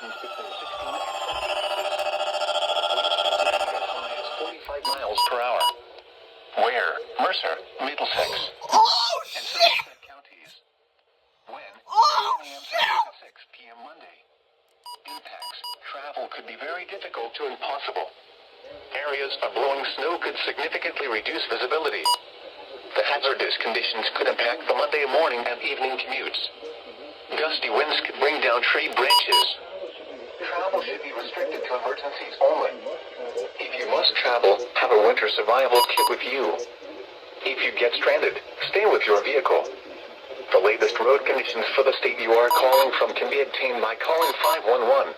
conditions between 16 and 45 miles per hour. Where? Mercer, Middlesex, and Somerset counties. When? 10 a.m. to 6 p.m. Monday. Impacts. Travel could be very difficult to impossible. Areas of blowing snow could significantly reduce visibility. The hazardous conditions could impact the Monday morning and evening commutes. Gusty winds could bring down tree branches. Travel should be restricted to emergencies only. If you must travel, have a winter survival kit with you. If you get stranded, stay with your vehicle. The latest road conditions for the state you are calling from can be obtained by calling 511.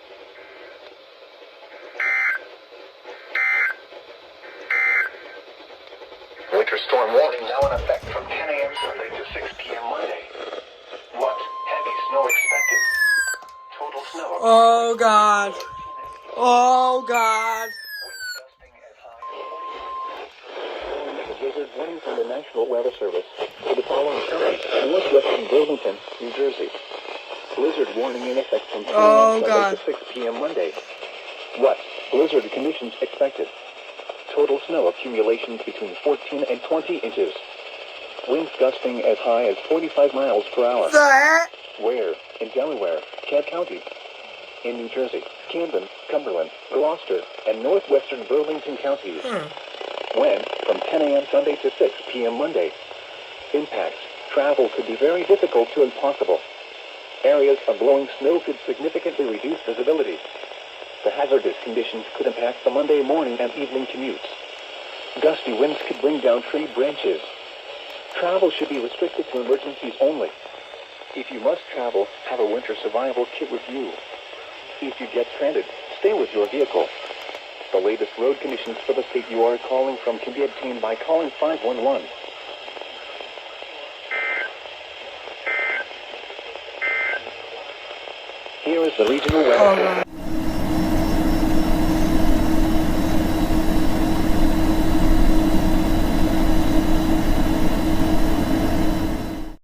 Winter storm warning now in effect from 10 a.m. Sunday to 6 p.m. Monday. What? Heavy snow expected. Total snow. Oh God. Oh God. Winds gusting as high as 40. A blizzard warning from the National Weather Service for the following counties: northwestern Burlington, New Jersey. Blizzard warning in effect from 10 a.m. Sunday to 6 p.m. Monday. What? Blizzard conditions expected. Total snow accumulations between 14 and 20 inches. Winds gusting as high as 45 miles per hour. Where? In Delaware, Kent County. In New Jersey, Camden, Cumberland, Gloucester, and northwestern Burlington counties. When? From 10 a.m. Sunday to 6 p.m. Monday. Impacts. Travel could be very difficult to impossible. Areas of blowing snow could significantly reduce visibility. The hazardous conditions could impact the Monday morning and evening commutes. Gusty winds could bring down tree branches. Travel should be restricted to emergencies only. If you must travel, have a winter survival kit with you. If you get stranded, stay with your vehicle. The latest road conditions for the state you are calling from can be obtained by calling 511. Here is the regional weather.